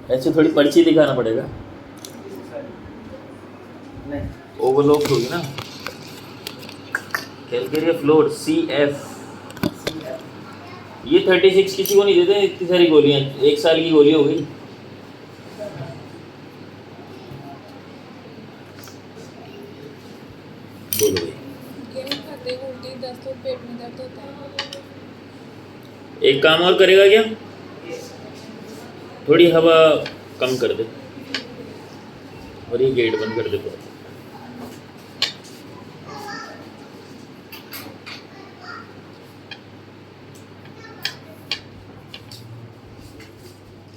ऐसे थोड़ी पर्ची दिखाना पड़ेगा, ओवरलोड होगी ना। Calcarea floor CF। ये 36 किसी को नहीं देते इतनी सारी गोलियां, 1 साल की गोली हो गई। बोलो भाई। गेहूं खाते उल्टी दस्त और पेट में दर्द होता है। एक काम और करेगा क्या, थोड़ी हवा कम कर दे और ये गेट बंद कर दे पूरा।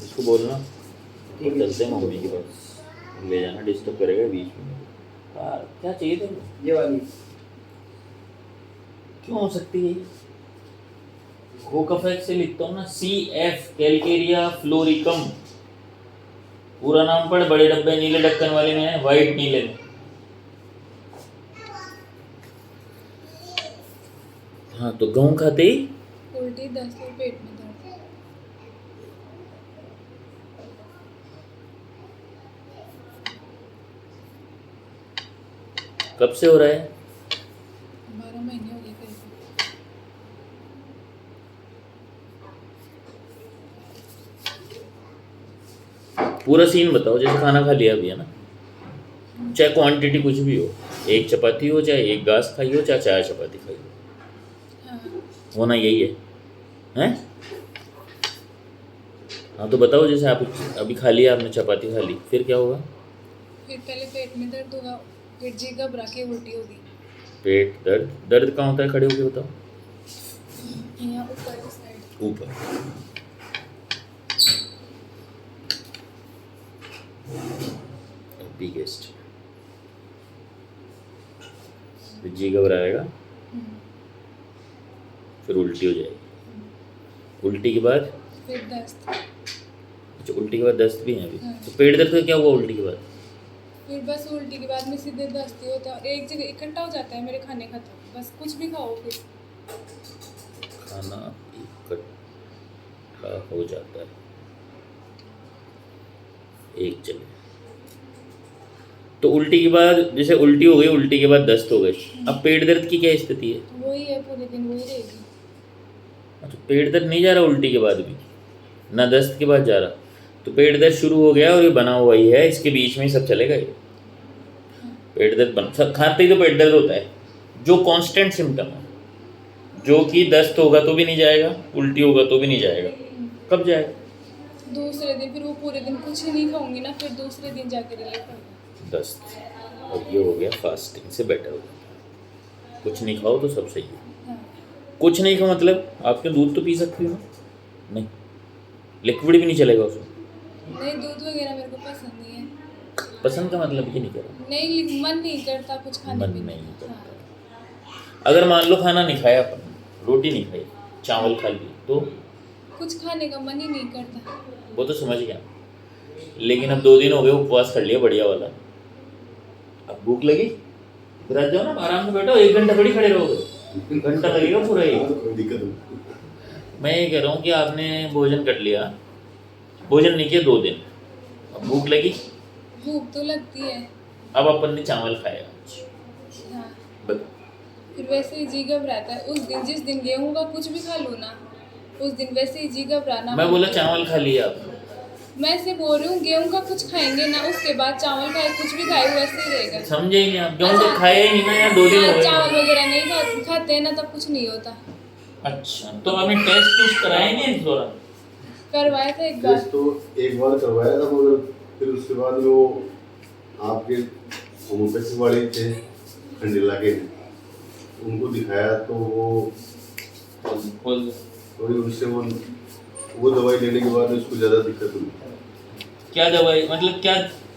इसको बोलना और चलते हैं मम्मी के पास, ले जाना, डिस्टर्ब करेगा बीच में। क्या चाहिए तेरे को? ये वाली क्यों हो सकती है ये? कोकाफेक्स से लिखता हूँ ना, CF कैलकेरिया फ्लोरिकम। पूरा नाम पढ़, बड़े डब्बे नीले ढक्कन वाले में है, वाइट नीले में। हाँ तो गेहूं खाते ही उल्टी दस्त और पेट में दर्द। कब से हो रहा है? 12 महीने हो गए करीब। पूरा सीन बताओ, जैसे खाना खा लिया अभी है ना, चाहे क्वांटिटी कुछ भी हो, 1 चपाती हो, चाहे 1 गास खाई हो, चाहे 4 चपाती खाई हो, हाँ होना यही है, हैं? हाँ तो बताओ, जैसे आप अभी खा लिया आपने, चपाती खा ली, फिर क्या होगा? फिर पहले पेट में दर्द होगा, फिर जी घबरा के उल्टी होगी। पेट दर्द, दर्द कहाँ होता है, खड़े होके बताओ। यहाँ ऊपर की साइड। ऊपर। बिगेस्ट। फिर जी घबराएगा, फिर उल्टी हो जाएगी, उल्टी के बाद फिर दस्त। अच्छा, उल्टी के बाद दस्त भी है अभी। हाँ। तो पेट दर्द का क्या हुआ उल्टी के बाद? फिर बस उल्टी के बाद में सीधे दस्त ही होता है और एक जगह इकट्ठा हो जाता है मेरे खाने का, तो बस कुछ भी खाओ फिर। खाना इकट्ठा हो जाता है एक जगह। तो उल्टी के बाद, जैसे उल्टी हो गई, उल्टी के बाद दस्त हो गई, अब पेट दर्द की क्या स्थिति है? वही है, पूरे दिन वही रहेगी। अच्छा, पेट दर्द नहीं जा रहा उल्टी के बाद भी, ना दस्त के बाद जा रहा, तो पेट दर्द शुरू हो गया और ये बना हुआ ही है, इसके बीच में ही सब चलेगा ये। पेट दर्द बन सब खाते ही तो पेट दर्द होता है, जो कांस्टेंट सिम्टम है, जो कि दस्त होगा तो भी नहीं जाएगा, उल्टी होगा तो भी नहीं जाएगा, कब जाएगा? दूसरे दिन फिर वो पूरे दिन कुछ ही नहीं खाऊंगी ना, फिर दूसरे दिन जाके रिलीफ होगा। दस्त। और ये हो गया फास्टिंग से बेटर हो गया, कुछ नहीं खाओ तो सब सही है। हाँ। कुछ नहीं खाओ मतलब आपके दूध तो पी सकती हो ना? नहीं, लिक्विड भी नहीं चलेगा उसमें? नहीं, दूध वगैरह मेरे को पसंद नहीं है। पसंद का मतलब ये नहीं करा, नहीं, मन नहीं करता कुछ खाने मन पीने नहीं का। करता। अगर मान लो खाना नहीं खाया अपन, रोटी नहीं खाई, चावल खा ली, तो कुछ खाने का मन ही नहीं करता। वो तो समझ गया, लेकिन अब 2 दिन हो गए उपवास कर लिया बढ़िया वाला, अब भूख लगी, रह जाओ ना, आराम से बैठो, 1 घंटा थोड़ी खड़े रहोगे, घंटा लगेगा पूरा ही। दिक्कत मैं ये कह रहा हूँ कि आपने भोजन कर लिया, भोजन नहीं किया 2 दिन, अब भूख लगी, भूख तो लगती है। अब अपन ने चावल खाया, हाँ। बताओ। फिर वैसे ही जी घबराता है उस दिन, जिस दिन गेहूं का कुछ भी खा लूँ ना, उस दिन वैसे ही जी घबराना। मैं बोला चावल खा लिया आपने, मैं से बोल रही हूँ गेहूं का कुछ खाएंगे ना, उसके बाद चावल खाए, कुछ भी खाए वैसे ही रहेगा। समझे ही नहीं आप, गेहूं तो खाया ही नहीं ना यार, 2 दिन हो हाँ, गए। चावल वगैरह नहीं खाते हैं ना, तब कुछ नहीं होता। अच्छा, तो आपने टेस्ट कराएंगे इस दौरान? करवाया था एक बार। टेस्ट तो एक बार करवाया था, मगर फिर उसके बाद वो आपके होम्योपैथी वाले थे खंडेला के, उनको दिखाया तो वो थोड़ी उनसे वो दवाई लेने के बाद उसको ज़्यादा दिक्कत हुई। क्या दवाई मतलब, क्या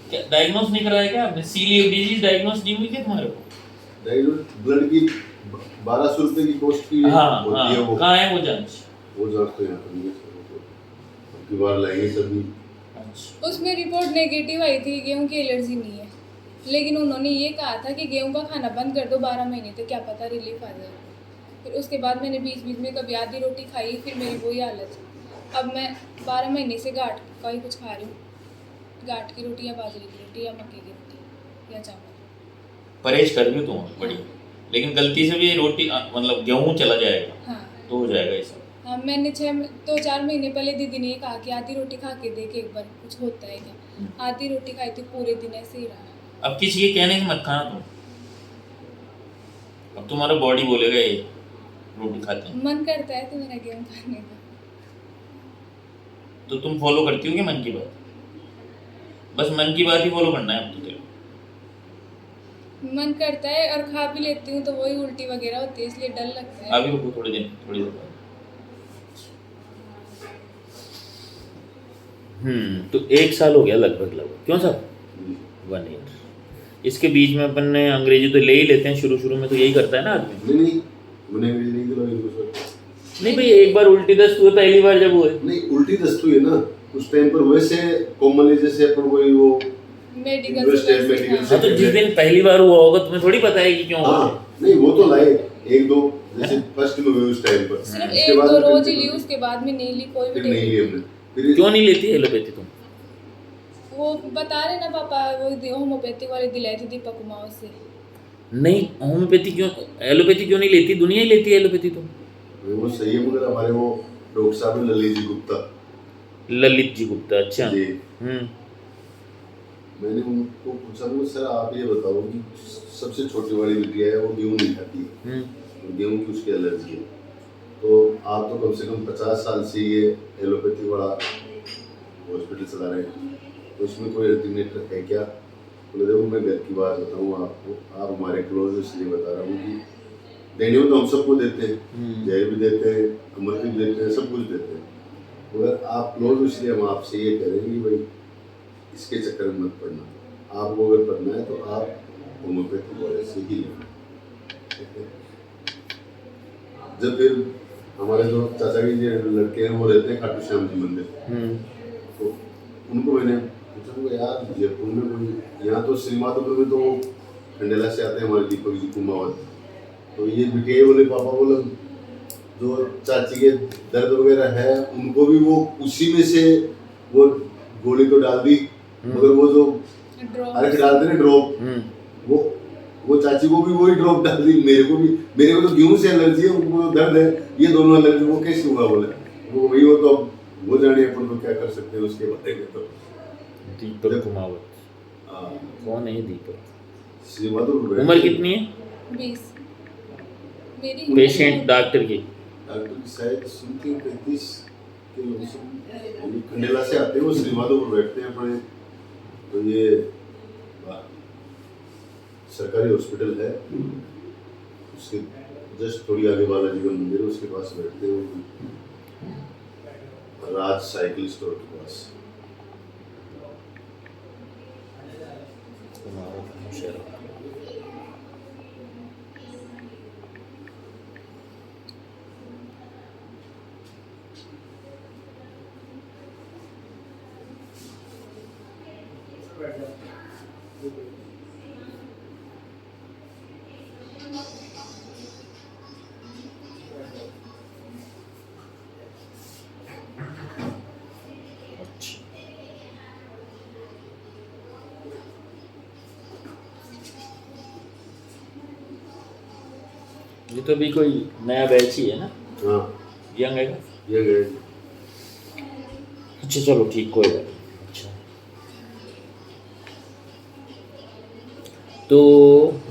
क्या डायग्नोस नहीं कराया क्या आपने? सीलिएक डिजीज डायग्नोस नहीं हुई क्या तुम्हारे को? डायग्नोस ब्लड की 1200 रुपये की कॉस्ट की हाँ होती है हाँ, वो कहाँ है वो जांच? वो जांच तो यहाँ पर नहीं है, अब की बार लाएंगे तभी। अच्छा, उसमें रिपोर्ट नेगेटिव आई थी, गेहूं की एलर्जी नहीं है, लेकिन उन्होंने ये कहा था कि गेहूं का खाना बंद कर दो 12 महीने तक, क्या पता रिलीफ आ जाए। फिर उसके बाद मैंने बीच बीच में कभी आधी रोटी खाई, फिर मेरी वही हालत। अब मैं 12 महीने से गांठ का ही कुछ खा रही हूँ। गांठ की रोटी या बाजरे की रोटी या मक्के की रोटी या चावल। परहेज कर रही हो तुम बढ़िया, लेकिन गलती से भी रोटी मतलब गेहूं चला जाएगा हाँ तो हो जाएगा ये सब। हाँ, मैंने 2-4 महीने पहले दीदी ने ये कहा कि आधी रोटी खा के देख एक बार कुछ होता है क्या। आधी रोटी खाई थी, पूरे दिन ऐसे ही रहा। अब किसी के कहने से मत खाना तुम, अब तुम्हारा बॉडी बोलेगा ये रोटी खाते हैं, मन करता है तो मेरा गेहूँ खाने का। तो तुम फॉलो करती हो क्या मन की बात? बस मन की बात ही फॉलो करना है अब तो तेरे को। मन करता है और खा भी लेती हूँ तो वही उल्टी वगैरह होती है, इसलिए डर लगता है। अभी रुको थोड़ी देर बाद। तो 1 साल हो गया लगभग क्यों साहब? 1 ईयर। इसके बीच में अपन ने अंग्रेजी तो ले ही लेते हैं, शुरू में तो यही करता है ना आदमी। नहीं मैंने अंग्रेजी नहीं दिलाई इनको सर। नहीं भाई, एक बार उल्टी दस्त हुए पहली बार जब हुए। नहीं उल्टी दस्त हुई है ना उस टाइम पर, वैसे कॉमनली जैसे अपन कोई वो मेडिकल हाँ, तो जिस दिन पहली बार हुआ होगा तुम्हें थोड़ी पता है कि क्यों हुआ। नहीं वो तो लाए 1-2 जैसे फर्स्ट में हुए उस टाइम पर, सिर्फ उसके बाद 1-2 रोज ही ली, उसके बाद में नहीं ली कोई भी फिर नहीं ली हमने। फिर क्यों नहीं लेती एलोपैथी तुम? वो बता रहे ना पापा, वो होम्योपैथिक वाले दिलाई थी दीपक कुमार से। नहीं होम्योपैथी क्यों, एलोपैथी क्यों नहीं लेती? दुनिया ही लेती है एलोपैथी तो। वो सही है, मगर हमारे वो डॉक्टर साहब हैं ललित जी गुप्ता। ललित जी गुप्ता, अच्छा। जी मैंने उनको पूछा तो सर आप ये बताओ कि सबसे छोटी वाली बिटिया है वो गेहूँ नहीं खाती है, गेहूँ की उसकी एलर्जी है, तो आप तो कम से कम 50 साल से ये एलोपैथी वाला हॉस्पिटल चला रहे हैं, तो उसमें कोई अल्टरनेटिव है क्या? बोले देखो मैं घर की बात बताऊँ आपको, आप हमारे क्लोज इसलिए बता रहा हूँ कि देने में तो हम सबको देते हैं, जहर भी देते हैं, अमृत भी देते हैं, सब कुछ देते हैं, मगर आप क्लोज इसलिए हम आपसे ये करेंगे कि भाई इसके चक्कर में मत पड़ना, आपको अगर पढ़ना है तो आप होम्योपैथी वाले से ही लेना। जब फिर हमारे जो चाचा के जो लड़के हैं वो रहते हैं खाटू श्याम जी मंदिर, तो उनको मैंने पूछा यार जयपुर में कोई, यहाँ तो श्रीमाधोपुर में तो खंडेला से आते हैं हमारे दीपक जी कुमावत, तो ये बिटिया बोले पापा बोले जो चाची के दर्द वगैरह है उनको भी वो उसी में से वो गोली तो डाल दी, मगर वो जो अर्क डालते ना ड्रॉप, वो चाची को भी वही ड्रॉप डाल दी, मेरे को तो गेहूं से एलर्जी है, उनको तो दर्द है, ये दोनों एलर्जी वो कैसे हुआ? बोले वो वही, वो तो अब वो जाने अपन तो क्या कर सकते हैं उसके बारे में। तो दीपक कुमावत कौन है दीपक? श्रीमाधोपुर। उम्र कितनी है 20 मेरी? पेशेंट डॉक्टर की शायद सुनती 35 के लोग खंडेला से आते हैं, वो श्रीमाधोपुर बैठते हैं अपने, तो ये सरकारी हॉस्पिटल है, उसके जस्ट थोड़ी आगे बालाजी का मंदिर है उसके पास बैठते हैं, राज साइकिल स्टोर के पास। ये तो भी कोई नया बैच ही है ना? हाँ यंग है क्या? ये गए। अच्छा चलो ठीक, कोई बात नहीं। अच्छा तो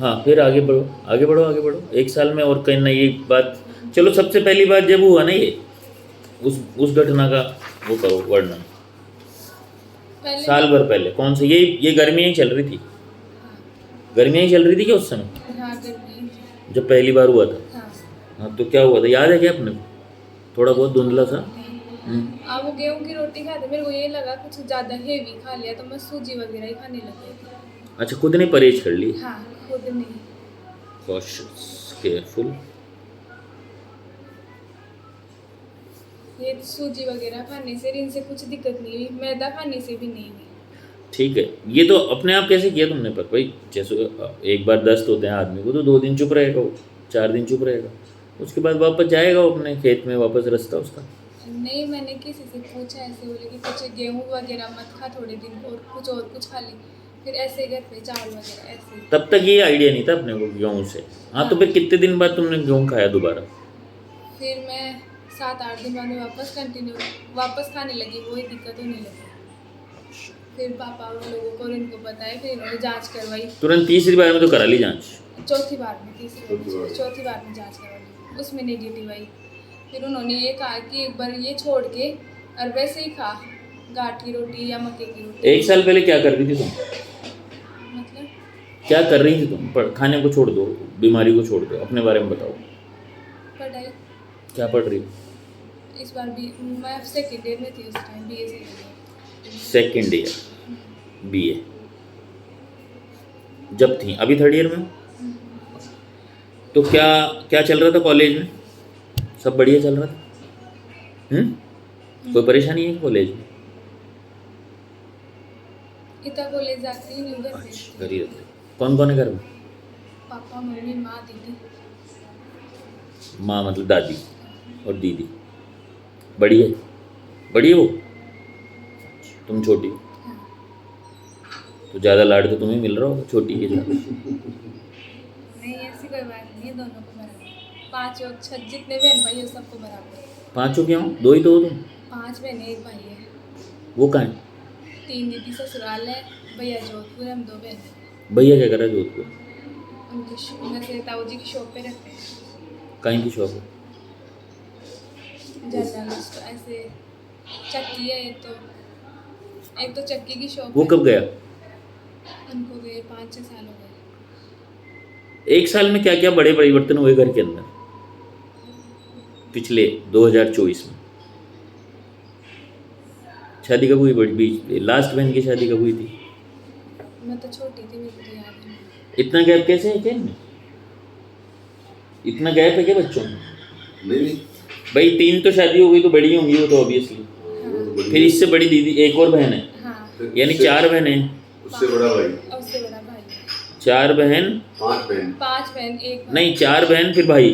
हाँ, फिर आगे बढ़ो 1 साल में और कहीं ना ये बात। चलो सबसे पहली बात जब हुआ ना ये, उस घटना का वो करो वर्णन। साल भर पहले कौन सा, ये गर्मियाँ ही चल रही थी? गर्मियाँ ही चल रही थी क्या उस समय जब पहली बार हुआ था? हाँ तो क्या हुआ था, याद है क्या अपने को? थोड़ा बहुत धुंधला सा। वो गेहूं की रोटी खाते, मेरे को ये लगा कुछ ज़्यादा हेवी खा लिया तो मैं सूजी वगैरह ही खाने लगी। अच्छा, खुद ने परहेज कर ली? हाँ खुद नहीं। Cautious, careful. ये सूजी वगैरह खाने से इनसे कुछ दिक्कत नहीं हुई, मैदा खाने से भी नहीं हुई। ठीक है, ये तो अपने आप कैसे किया तुमने? पर भाई जैसे एक बार दस्त होते हैं आदमी को तो 2 दिन चुप रहेगा, वो 4 दिन चुप रहेगा, उसके बाद वापस जाएगा वो अपने खेत में, वापस रास्ता उसका। नहीं, मैंने किसी से पूछा, ऐसे बोले कि कुछ गेहूँ वगैरह मत खा थोड़े दिन, और कुछ खा ले, फिर ऐसे घर पे चावल वगैरह ऐसे। तब तक ये आइडिया नहीं था अपने को गेहूँ से। हाँ, तो फिर कितने दिन बाद तुमने गेहूँ खाया दोबारा? फिर मैं 7-8 दिन बाद में वापस खाने लगी, कोई दिक्कत होने लगी। फिर पापा उन लोगों को और इनको बताया, फिर इन्होंने जांच करवाई। तुरंत तीसरी बार में तो करा ली जांच? चौथी बार में जांच करवा ली, उसमें नेगेटिव आई। फिर उन्होंने ये कहा कि एक बार ये छोड़ के और वैसे ही खा, गांठ की रोटी या मक्के की रोटी। 1 साल पहले क्या कर रही थी तुम? मतलब क्या कर रही थी तुम? खाने को छोड़ दो, बीमारी को छोड़ दो, अपने बारे में बताओ। पढ़ाई। क्या पढ़ रही? इस बार भी मैं सेकेंड ईयर में थी उस time, BA second year BA जब थी, अभी थर्ड ईयर में हो? तो क्या क्या चल रहा था कॉलेज में? सब बढ़िया चल रहा था? कोई परेशानी है कॉलेज में? इतना कॉलेज जाती ही नहीं, घर पे। घर ही रहते। कौन कौन है घर में? पापा, मम्मी, माँ, दीदी। माँ मतलब दादी और दीदी। बड़ी है? बड़ी है वो? तुम छोटी? हाँ। तो ज़्यादा लाड तो तुम्हें मिल रहा होगा छोटी के ज़्यादा। नहीं, ऐसी कोई बात नहीं है, दोनों को बराबर। 5 और 6 जितने बहन भाई है सबको बराबर। पाँचों क्या हो? 2 ही तो हो तुम। 5 बहन है, 1 भाई है। वो कहाँ है? 3 दीदी ससुराल है, भैया जोधपुर, हम 2 बहन हैं। भैया क्या कर रहा है जोधपुर? उनके ताऊ जी की शॉप पे रहते हैं। कहीं की शॉप है? जनरल स्टोर, ऐसे चक्की है एक तो चक्की की शॉप वो है। कब गया? उनको गए 5-6 साल हो गए। 1 साल में क्या क्या बड़े परिवर्तन हुए घर के अंदर पिछले 2024 में? शादी कब हुई? बड़ी बीच लास्ट बहन की शादी कब हुई थी? मैं तो छोटी थी, मेरे को तो याद नहीं। इतना गैप कैसे है? क्या इनमें इतना गैप है क्या बच्चों में? नहीं भाई 3 तो शादी हो गई तो बड़ी होंगी वो तो ऑब्वियसली। फिर इससे बड़ी दीदी एक और बहन है, हाँ, यानी 4 बहनें। उससे बड़ा भाई, और उससे बड़ा भाई है। 4 बहन 5 बहन। 5 बहन, 1 भाई। नहीं, 4 बहन फिर भाई।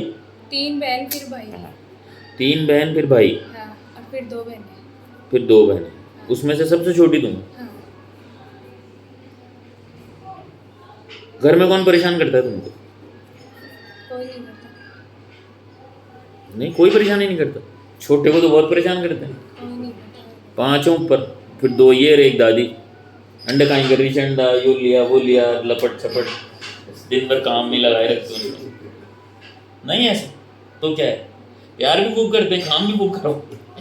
3 बहन फिर भाई। 3 बहन फिर भाई, हाँ, और फिर 2 बहन है। फिर 2 बहनें। उसमें से सबसे छोटी तुम। हाँ। घर में कौन परेशान करता है तुमको? कोई नहीं करता। नहीं, कोई परेशानी नहीं करता। छोटे को तो बहुत परेशान करते हैं। कोई नहीं करता। 5 ऊपर, फिर 2 ये और 1 दादी। अंडे कहीं कर रही है, अंडा यो लिया वो लिया, लपट छपट, दिन भर काम में लगाए रखते हैं। नहीं ऐसा तो क्या है? प्यार भी खूब करते हैं, काम भी खूब करो।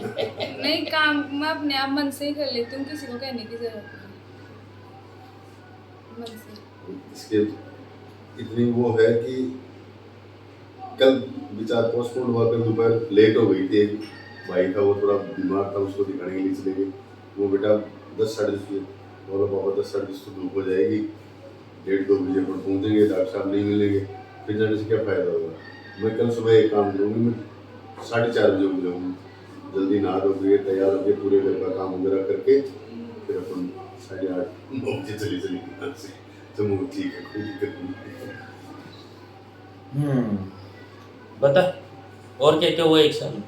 नहीं, काम मैं अपने आप मन से ही कर लेती हूँ, किसी को कहने की जरूरत नहीं। मन से। इसके इतनी वो है कि कल विचार पोस्टपोन हुआ, कल दोपहर लेट हो गई थी। एक भाई था वो थोड़ा बीमार था, उसको दिखाने के लिए चले गए। वो बेटा 10 साढ़े 10 बोला पापा 10 साढ़े 10 तो धूप हो जाएगी, 1-2 बजे पर पहुँचेंगे, डॉक्टर साहब नहीं मिलेंगे, फिर जाने से क्या फ़ायदा होगा। मैं कल सुबह एक काम करूँगी, मैं 4:30 बजे उठ जाऊँगी, जल्दी नहा धो के तैयार होकर पूरे घर का काम वगैरह करके फिर अपन 8:30-9 बजे चली यहाँ से। तो ठीक है, कोई दिक्कत नहीं। बता और क्या क्या हुआ 1 साल में?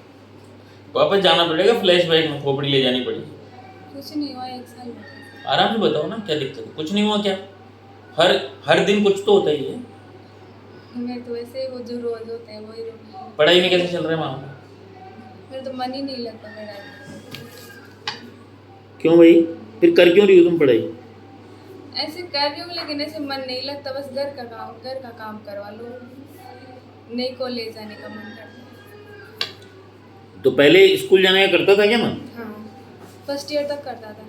वापस जाना पड़ेगा फ्लैशबैक में, खोपड़ी ले जानी पड़ेगी। कुछ नहीं हुआ 1 साल में। आराम से बताओ ना, क्या दिक्कत है? कुछ नहीं हुआ क्या? हर दिन कुछ तो होता ही है। मेरे तो वैसे वो जो रोज होते हैं वही रोज। पढ़ाई में कैसे चल रहा है मामा? मेरा तो मन ही नहीं लगता पढ़ाई। क्यों भाई? फिर कर क्यों रही हो तुम पढ़ाई? ऐसे कर रही हूँ लेकिन ऐसे मन नहीं लगता, बस घर का काम करवा लो, नहीं कॉलेज जाने का मन करता। तो पहले स्कूल जाने का करता था क्या मन? हाँ, फर्स्ट ईयर तक करता था।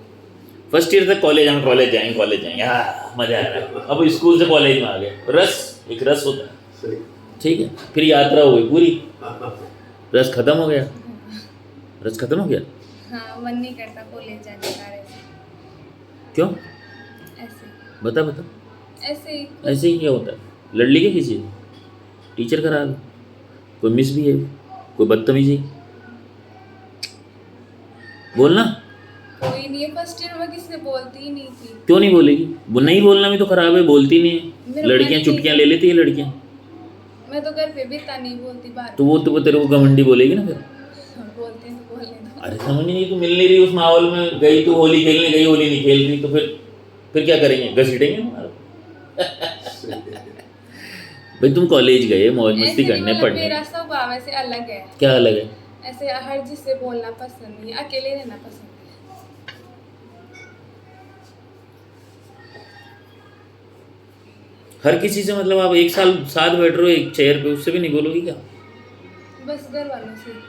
फर्स्ट ईयर तक कॉलेज जाएंगे, हाँ मजा आ रहा है। अब स्कूल से कॉलेज में आ गए, एक रस होता है, ठीक है। फिर यात्रा हो गई पूरी, रस खत्म हो गया। रस खत्म हो गया। हाँ, मन नहीं करता कॉलेज जाने का। ऐसे क्यों? ऐसे बता ऐसे ही ऐसे ही क्या होता है? लड़ली क्या किसी से? टीचर खराब, कोई मिसबिहेव, कोई बदतमीजी, बोलना। कोई नहीं है, फर्स्ट ईयर में किसी से बोलती ही नहीं थी। क्यों नहीं बोलेगी? वो नहीं बोलना भी तो खराब है, बोलती नहीं है। मेरा लड़कियां मन चुटकियां नहीं- ले लेती है लड़कियां। मैं तो घर पे भी इतना नहीं बोलती, बाहर तो वो तेरे को घमंडी बोलेगी ना फिर। बोलते हैं तो बोलने दो। अरे समझ नहीं, तू मिल नहीं रही उस माहौल में, गई तो होली खेलने गई, होली नहीं खेल रही, तो फिर क्या करेंगे, घसीटेंगे हमारा। भाई तुम कॉलेज गए मौज मस्ती ऐसे नहीं, करने मतलब पढ़ने, मेरा स्वभाव ऐसे अलग है। क्या अलग है? ऐसे हर जिससे बोलना पसंद नहीं, अकेले रहना पसंद है। हर किसी से मतलब आप एक साल साथ बैठ रहे हो एक चेयर पे, उससे भी नहीं बोलोगी क्या? बस घर वालों से।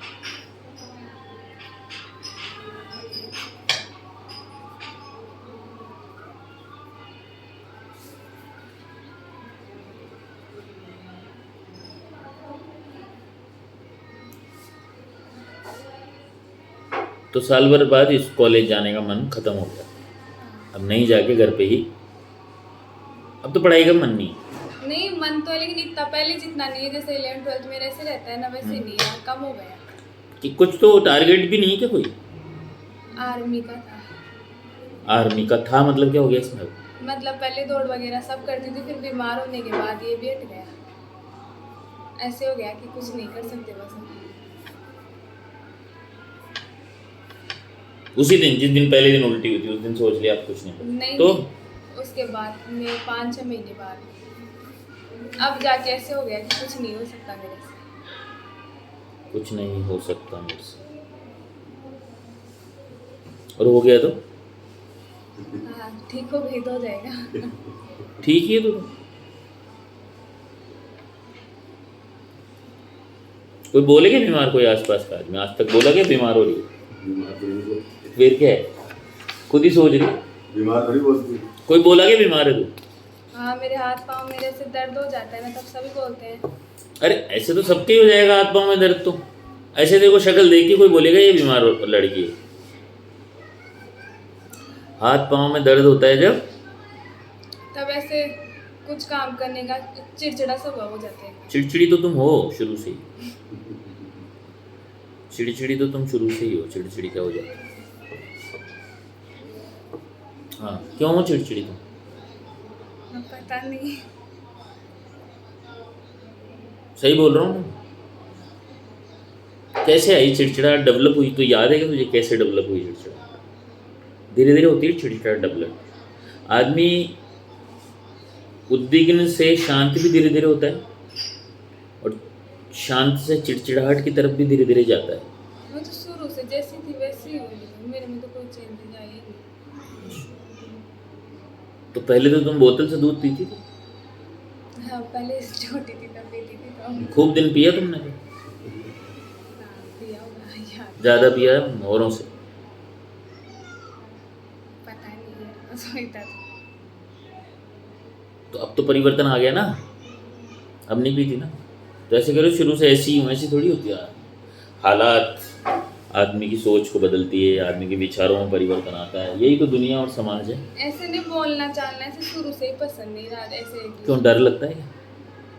तो साल भर बाद इस कॉलेज जाने का मन खत्म हो गया, अब नहीं जाके घर पे ही, अब तो पढ़ाई का मन नहीं। नहीं, मन तो है लेकिन इतना पहले जितना नहीं है, जैसे 11 12 में ऐसे रहता है ना, वैसे नहीं है, कम हो गया। कि कुछ तो टारगेट भी नहीं है क्या कोई? आर्मी का था। आर्मी का था मतलब क्या हो गया इसमें? मतलब पहले दौड़ वगैरह सब करती थी, फिर बीमार होने के बाद ये भी हट गया। ऐसे हो गया कि कुछ नहीं कर सकते बस। उसी दिन जिस दिन पहले दिन उल्टी हुई थी उस दिन सोच लिया आप कुछ नहीं कर नहीं, तो नहीं, उसके बाद में 5-6 महीने बाद अब जाके ऐसे हो गया कि कुछ नहीं हो सकता मेरे से। कुछ नहीं हो सकता मेरे से, और हो गया तो हाँ, ठीक हो गई तो हो जाएगा। ठीक ही है तो। कोई बोलेगा बीमार, कोई आसपास का आदमी आज तक बोला क्या बीमार हो रही है? बीमार थोड़ी बोलती, फिर क्या है, खुद ही सोच रही। बीमार थोड़ी बोलती। कोई बोला क्या बीमार है तू? हाँ, मेरे हाथ पाँव मेरे से दर्द हो जाता है ना, तब सभी बोलते हैं। अरे ऐसे तो सबके ही हो जाएगा हाथ पाँव में दर्द, तो ऐसे देखो शक्ल देख के कोई बोलेगा ये बीमार लड़की है? हाथ पाँव में दर्द होता है जब, तब ऐसे कुछ काम करने का चिड़चिड़ा स्वभाव हो जाते हैं। चिड़चिड़ी तो तुम हो शुरू से ही, चिड़चिड़ी तो तुम शुरू से ही हो, चिड़चिड़ी क्या हो जाती है? हाँ क्यों हो चिड़चिड़ी तुम? पता नहीं। सही बोल रहा हूँ ना? कैसे आई चिड़चिड़ाहट डेवलप हुई, तो याद है कि तुझे कैसे डेवलप हुई चिड़चिड़ाहट? धीरे धीरे होती है चिड़चिड़ाहट डेवलप। आदमी उद्विग्न से शांत भी धीरे धीरे होता है, और शांत से चिड़चिड़ाहट की तरफ भी धीरे धीरे जाता है। मैं तो शुरू से जैसी थी वैसी ही हुई, मेरे में तो कोई चेंज आया ही नहीं। तो पहले तो तुम बोतल से दूध पीती थी? हाँ, पहले छोटी थी तब पीती थी, तो खूब दिन पिया तुमने? हाँ, पिया होगा यार, ज़्यादा पिया है औरों से? पता नहीं है, सोचता था। तो अब तो परिवर्तन आ गया ना, अब नहीं पीती ना? तो ऐसे करो, शुरू से ऐसी हूँ ऐसी थोड़ी होती है। हालात आदमी की सोच को बदलती है, आदमी के विचारों में परिवर्तन आता है, यही तो दुनिया और समाज है। ऐसे नहीं बोलना चालना, ऐसे शुरू से ही पसंद नहीं रहा, ऐसे क्यों, डर लगता है क्या?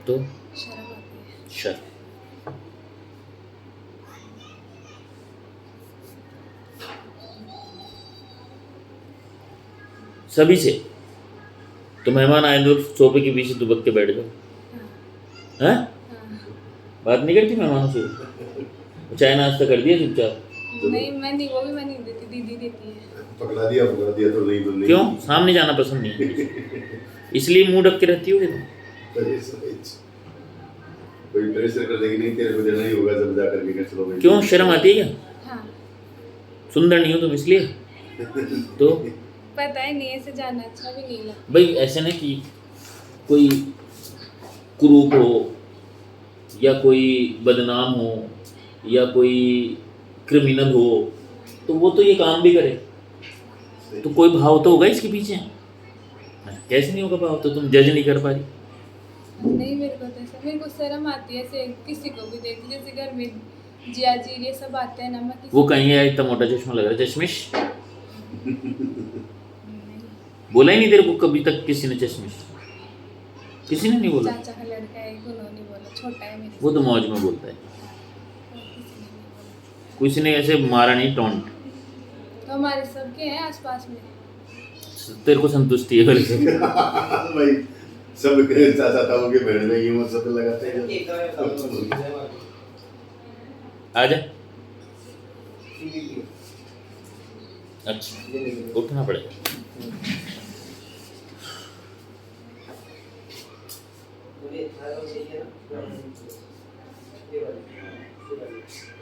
तो शर्म आती है। शर्म, सभी से। तो मेहमान आए तो सोफे के पीछे दुबक के बैठ जाओ, हैं? हाँ। बात नहीं करती मेहमानों से? चाय नाश्ता कर दिया चुपचाप? नहीं, मैं नहीं, वो भी मैं नहीं देती, दीदी देती है। पकड़ा दिया तो नहीं तो नहीं। क्यों, सामने जाना पसंद नहीं है इसलिए मुंह ढक के रहती होगी तुम? कोई प्रेशर कर देगी नहीं, तेरे को देना ही होगा जब जा करके चलो भाई। क्यों, शर्म आती है क्या? हाँ, सुंदर नहीं हो तुम इसलिए? तो पता ही नहीं, ऐसे जाना अच्छा भी नहीं लगता। भाई ऐसे ना कि कोई कुरूप हो या कोई बदनाम हो या कोई क्रिमिनल हो, तो वो तो ये काम भी करे, तो कोई भाव तो होगा इसके पीछे। कैसे नहीं होगा भाव? तो तुम जज नहीं कर पा रही। नहीं, मेरे को तो ऐसा, मेरे को शर्म आती है ऐसे किसी को भी देखती, जैसे घर में जिया जी ये सब आते हैं ना, मैं किसी वो कहीं है, इतना मोटा चश्मा लग रहा है, चश्मिश नहीं, बोला ही नहीं तेरे को कभी तक किसी ने चश्मिश? किसी ने नहीं बोला? चाचा का लड़का है, उन्होंने बोला, छोटा है मेरे वो तो मौज में बोलता है, से, और किसी ने नहीं बोला। किसी ने ऐसे मारा नहीं टोंट। तो हमारे सबके हैं आसपास में। तेरे को संतुष्टि है मेरे से? भाई सब चाचा ताऊ के बहन में ये वो सब लगाते हैं। आ जा। अच्छा उठना पड़ेगा।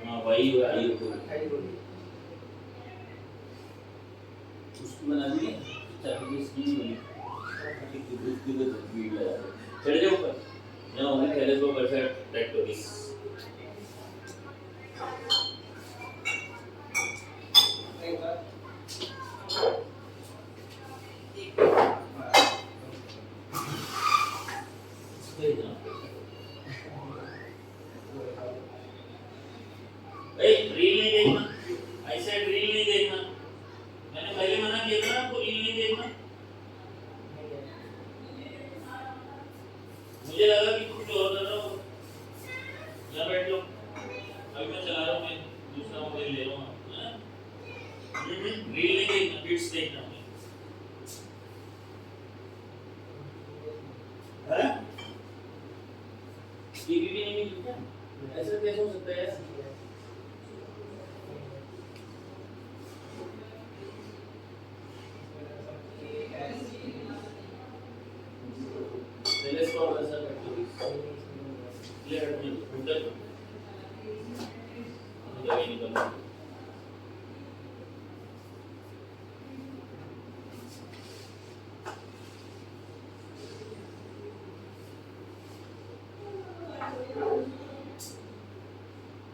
हाँ वही आई उसकी बना दी चाकू इसकी बनी उसकी तो तस्वीर लगा चढ़ जाओ ऊपर ना उन्हें पहले तो ऊपर से टाइट कर दी। रील नहीं देखना ऐसे रील नहीं देखना मैंने पहले मना किया था आपको रील नहीं देखना। मुझे लगा कि कुछ और कर रहा हो यहाँ बैठ लो अभी मैं चला रहा हूँ मैं दूसरा मोबाइल ले रहा हूँ रील नहीं देखना बिट्स देखना है टीवी भी नहीं मिलता ऐसा कैसे हो सकता है यार।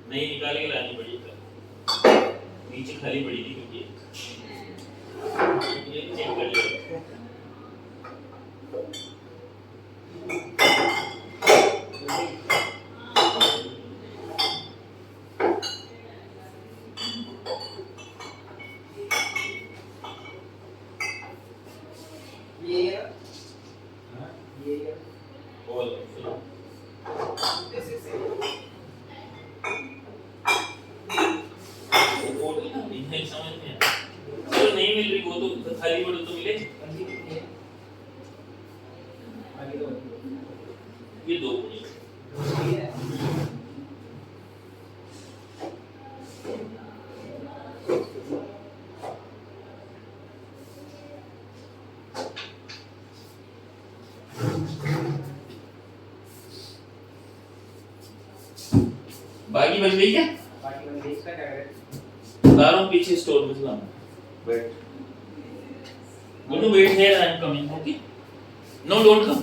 नहीं निकाल के लानी पड़ी नीचे खाली पड़ी थी क्योंकि ये चेक कर लिया। नहीं मिल रही वो तो खाली पड़ो तो मिले ये दो बाकी बन गई क्या? बाकी बन गई इसका क्या करें? बता रहा हूँ पीछे स्टोर में चलाना वेट बोलो wait here I am coming okay no don't come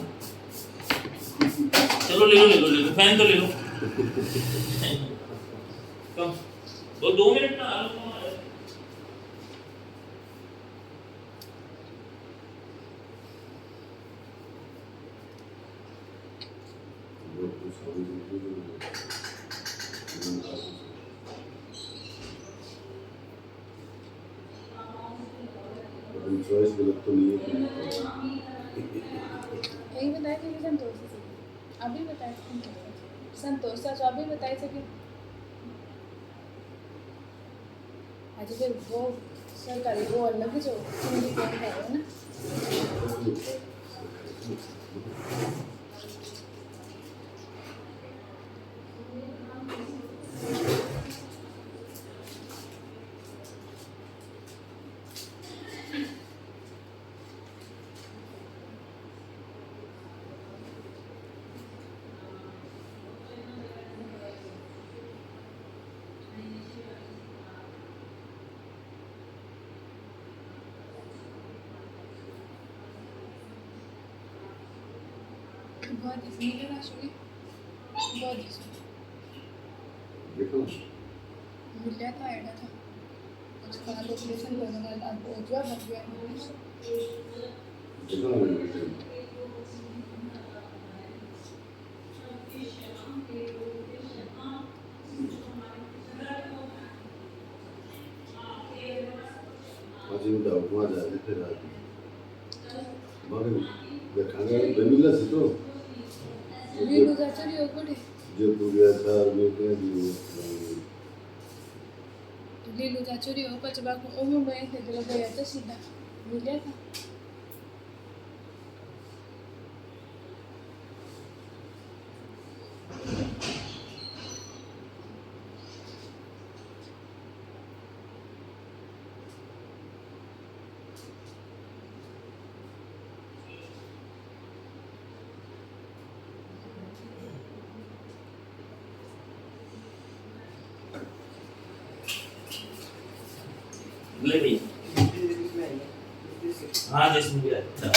चलो ले लो फैन तो ले लो कम वो 2 मिनट ना आ लो चॉइस गलत तो नहीं है यही बताया थे कि संतोष से अभी बताया संतोष सच अभी बताए थे कि अच्छा फिर वो सरकारी वो अलग जो हिंदी का है ना बहुत इसमें लगा शुरू बहुत इसमें देखो मिला था ऐड था कुछ खाना लोकेशन करने का आप पहुंचवा बन गया देखो ना आज ये डाउट हुआ जा रहे थे रात मगर देखाने बनीला से तो ये गुजराती योगुट है जो पूरा था वो क्या दियो लीलू चाचुरी हो पचबा को ओम गए थे तो गया तो सीधा मिला था ले भैया, हाँ जिसमें भी अच्छा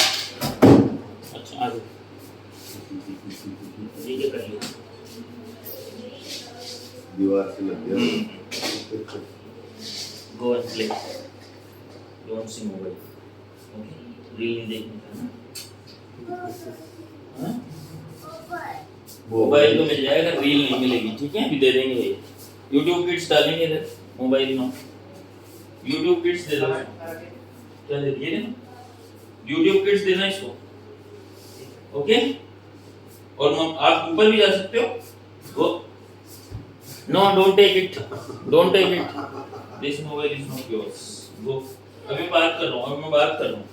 आ जाओ, ठीक है कर लिया, दीवार से लग गया। Go and play, don't see mobile, okay, reel नहीं देखने का ना, हाँ? मोबाइल तो मिल जाएगा, रील नहीं मिलेगी, ठीक है, अभी दे देंगे ये, यूट्यूब किड्स डालेंगे इधर, मोबाइल में, यूट्यूब किड्स दे दो, क्या दे दिए ना, यूट्यूब किड्स देना इसको, ओके, और आप ऊपर भी जा सकते हो, go, no don't take it, don't take it, this mobile is not yours, go, अभी बात कर रहा हूँ, अभी मैं बात कर रहा हूँ,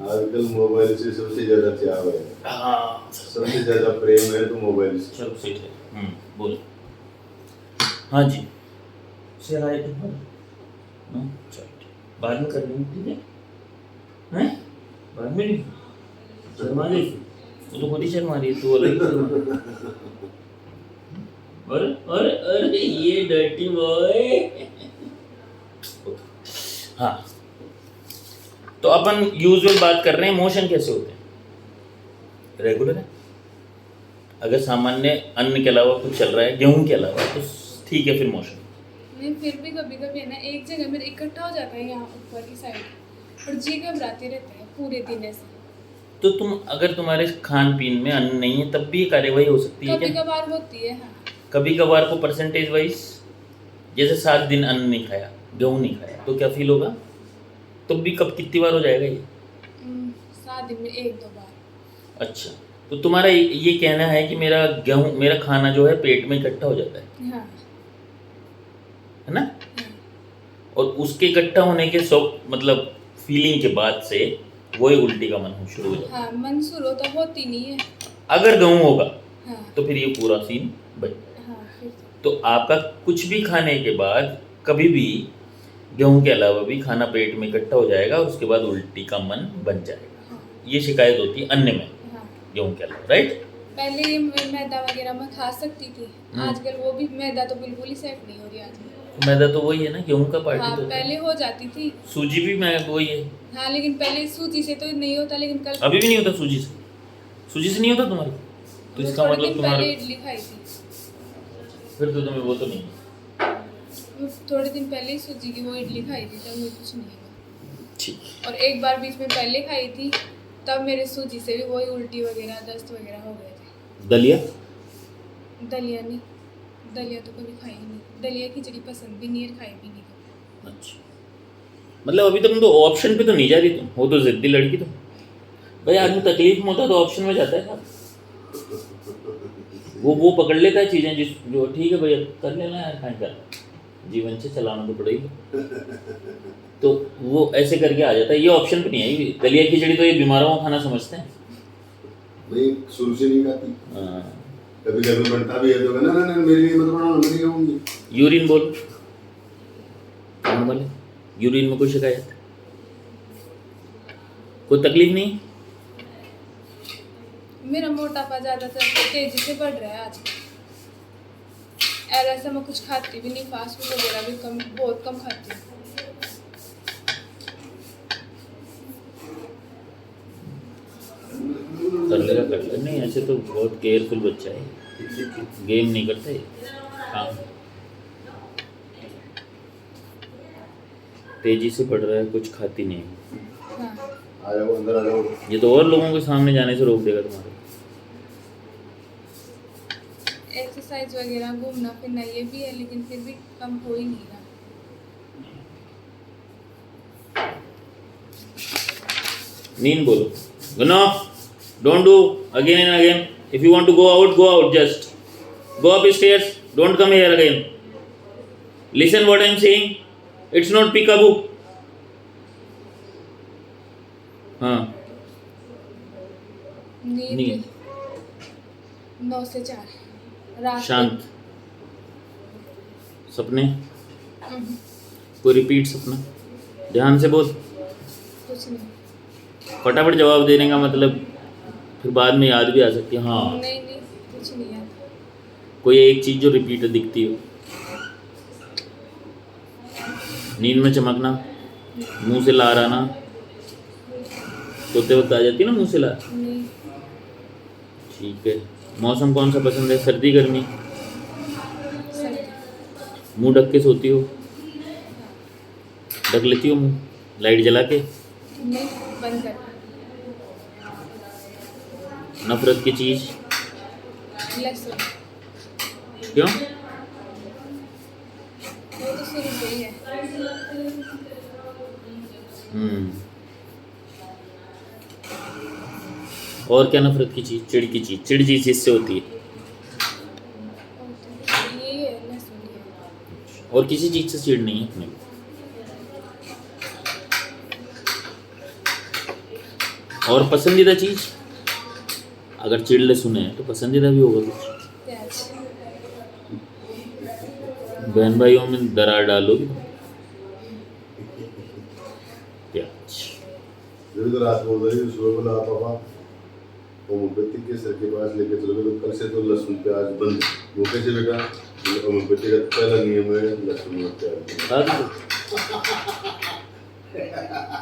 आजकल मोबाइल से सबसे ज्यादा चाव है, हाँ सबसे ज्यादा प्रेम है तो मोबाइल से। चलो सही है, बोलो, हाँ जी, से हाय तुम, चलो बाद में कर लेंगे, ठीक है, हैं, बाद में नहीं, शर्मा गई, वो तो खुद ही शर्मा रही है, तू अलग ही, और ये डर्टी बॉय, हाँ, तो अपन यूजुअल बात कर रहे हैं, मोशन कैसे होते हैं, रेगुलर है, अगर सामान्य अन्न के अलावा कुछ चल रहा है, गेहूं के अलावा, तो ठीक है, फिर मोशन, नहीं फिर भी कभी कभी है ना एक जगह में इकट्ठा हो जाता है यहाँ ऊपर की साइड, और जी घबराते रहते हैं पूरे दिन ऐसे, तो तुम अगर तुम्हारे खान पीन में अन्न नहीं है तब भी ये कार्यवाही हो सकती है कभी क्या? कभार होती है, हाँ कभी कभार को परसेंटेज वाइज, जैसे 7 दिन अन्न नहीं खाया, गेहूं नहीं खाया, तो क्या फील होगा, तो भी कब कितनी बार हो जाएगा ये? 7 दिन में 1-2 बार। अच्छा, तो तुम्हारा ये कहना है कि मेरा खाना जो है पेट में इकट्ठा हो जाता हाँ है ना, हाँ और उसके इकट्ठा होने के मतलब फीलिंग के बाद से वही उल्टी का मन हो शुरू हो जाता है। हाँ मंसूर हो तो होती नहीं है। अगर गेहूं होगा हाँ तो फिर ये पूरा सीन बच, हाँ फिर तो आपका कुछ भी खाने के बाद कभी भी गेहूं के अलावा भी खाना पेट में इकट्ठा हो जाएगा और उसके बाद उल्टी का मन बन जाएगा। हाँ ये शिकायत होती है अन्न में, हाँ गेहूं के अलावा, राइट? पहले ये मैदा वगैरह मैं खा सकती थी, आजकल वो भी मैदा तो बिल्कुल ही सेट नहीं हो रही आजकल। मैदा तो वही है ना, गेहूं का पार्टी हाँ तो पहले हो जाती थी, सूजी भी मैं वही है, हाँ लेकिन पहले सूजी से तो नहीं होता, लेकिन कल अभी भी नहीं होता सूजी से नहीं होता तुम्हारे, तो मैं इसका थोड़े मतलब दिन तुम्हारे पहले इडली खाई थी, फिर तो तुम्हें वो तो नहीं, मैं थोड़े दिन पहले ही सूजी की वो इडली खाई थी, तब मुझे कुछ नहीं हुआ। ठीक, और एक बार बीच में पहले खाई थी, तब मेरे सूजी से भी वही उल्टी वगैरह दस्त वगैरह हो गए थे। दलिया दलिया नहीं, दलिया तो कभी खाई नहीं, दलिया खिचड़ी पसंद भी नहीं है, खाई भी नहीं कभी। अच्छा, मतलब अभी तुम तो ऑप्शन पे तो नहीं जा रही, तुम हो तो जिद्दी लड़की तुम, भाई आदमी तकलीफ में होता है तो ऑप्शन में जाता है, वो पकड़ लेता है चीज़ें जिस जो ठीक है भैया कर लेना यार, खाएं कर, जीवन से चलाना तो पड़ेगी, तो वो ऐसे करके आ जाता है, ये ऑप्शन पे नहीं आई, दलिया खिचड़ी तो ये बीमारों का खाना समझते हैं। नहीं शुरू से नहीं खाती, हाँ, कभी कभी बनता भी है तो ना ना ना मेरे लिए मत बनाओ, मैं नहीं खाऊंगी। यूरिन बोल, नॉर्मल है, यूरिन में कोई शिकायत, कोई तकलीफ नहीं? मेरा मोटापा ज़्यादातर तेजी से बढ़ रहा है आजकल, और ऐसा मैं कुछ खाती भी नहीं, फास्ट फूड वगैरह भी कम, बहुत कम खाती हूँ। कर लेगा नहीं, ऐसे तो बहुत केयरफुल बच्चा है, गेम नहीं करता है, काम तेजी से बढ़ रहा है, कुछ खाती नहीं है, हाँ आ जाओ अंदर आ जाओ। ये तो और लोगों के सामने जाने से रोक देगा तुम्हारे। एक्सरसाइज वगैरह घूमना फिरना ये भी है, लेकिन फिर भी कम हो ही नहीं रहा। नींद बोलो, no don't do again and again, if you want to go out, just go up stairs, don't come here again, listen what I am saying, it's not peekaboo. हाँ नींद 9 से 4 रात को। शांत, सपने हम्म, कोई रिपीट सपना, ध्यान से बोल, कुछ नहीं, फटाफट जवाब देने का मतलब फिर बाद में याद भी आ सकती है। हाँ नहीं कुछ नहीं आता। कोई एक चीज़ जो रिपीट दिखती हो, नींद में चमकना, मुंह से लार आना, सोते वक्त आ जाती है ना मुंह से लार। नहीं। ठीक है। मौसम कौन सा पसंद है, सर्दी गर्मी? सर्दी। मुंह ढक के सोती हो? ढक लेती हो मुंह लाइट जला के? नहीं, बंद कर। नफरत की चीज़? लहसुन। क्यों? वो तो शुरू से ही है। और क्या नफरत की चीज़? चिड़ की चीज़? चिड़ जिस चीज़ से होती है? और तो यही है, लहसुन ही है। और किसी चीज़ से चिड़ नहीं है अपने को। और पसंदीदा चीज़? अगर चिड़ लहसुन है तो पसंदीदा भी होगा कुछ। प्याज। बहन भाइयों में दरार डालोगे प्याज। जब तो रात को उधर ही सुबह बोला पापा होम्योपैथी के सर के पास लेके चलोगे तो कल से तो लहसुन प्याज बंद। वो कैसे बेटा? होम्योपैथी का पहला नियम है लहसुन और प्याज।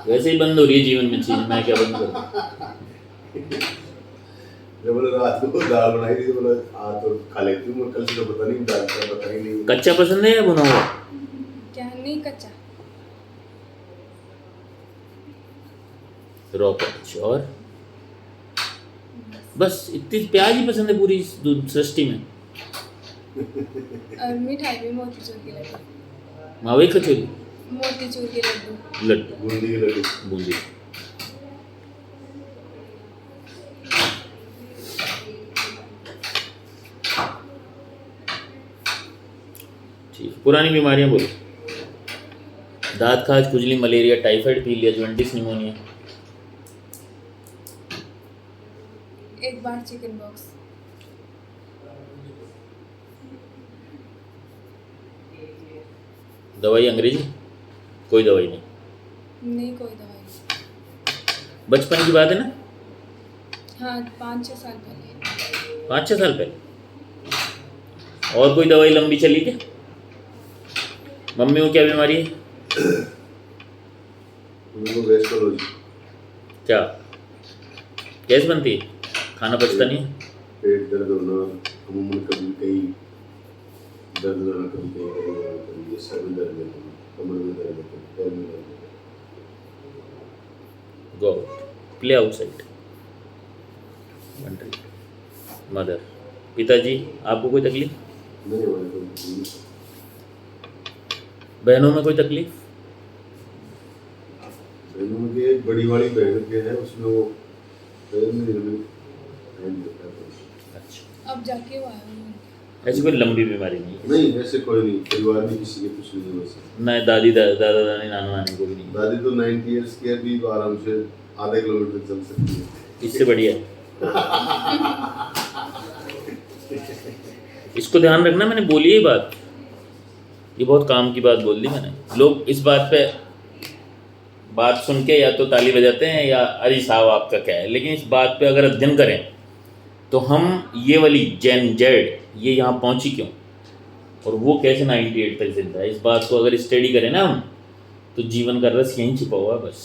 वैसे ही बंद हो रही है जीवन में चीज, मैं क्या बंद करूं? जब बोले रात को दाल बनाई थी तो बोला आज तो खा लेती हूँ, कल से तो पता नहीं दाल का पता ही नहीं। कच्चा पसंद है या भुना हुआ? क्या? नहीं, कच्चा। रॉ कच्चा। और बस इतनी प्याज ही पसंद है पूरी इस सृष्टि में? और मिठाई में मोतीचूर के लड्डू। मावे कचौरी? मोतीचूर के लड्डू। लड्डू। बूंदी की लड्डू। बूंदी। ठीक। पुरानी बीमारियां बोलो। दांत खाज, खुजली, मलेरिया, टाइफाइड, पीलिया, जॉन्डिस, निमोनिया। एक बार चिकन बॉक्स। दवाई अंग्रेजी? कोई दवाई नहीं? नहीं, कोई दवाई नहीं। बचपन की बात है ना? हाँ, 5-6 साल पहले। 5-6 साल पहले? और कोई दवाई लंबी चली क्या? मम्मी को क्या बीमारी है? उनको गैस्ट्रोलॉजी। क्या गैस बनती है? खाना पचता नहीं है? पेट दर्द होना, अमूमन कभी कहीं दर्द होना, कभी कहीं सर में दर्द होना, कमर में दर्द होना, पैर में दर्द होना। Go play outside. Country. Mother. पिताजी आपको कोई तकलीफ? नहीं हमारे को बहनों में कोई तकलीफ? बहनों में के एक बड़ी वाली बहन के है, उसमें वो पैर में टाइम लगता है। अच्छा। अब जाके वो आया हूँ। ऐसी कोई लंबी बीमारी नहीं है? नहीं ऐसे कोई नहीं, परिवार में किसी के कुछ नहीं है वैसे। ना दादी दादा दादी नाना नानी को भी नहीं? दादी तो 90 इयर्स की है, अभी आराम से आधे किलोमीटर चल सकती है। इससे बढ़िया। इसको ध्यान रखना, मैंने बोली है बात, ये बहुत काम की बात बोल दी मैंने। लोग इस बात पे बात सुन के या तो ताली बजाते हैं या अरे साहब आपका क्या है, लेकिन इस बात पे अगर अध्ययन करें तो हम ये वाली जेन जेड ये यहाँ पहुँची क्यों और वो कैसे 98 तक जिंदा है, इस बात को अगर स्टडी करें ना हम तो जीवन का रस यहीं छिपा हुआ है बस।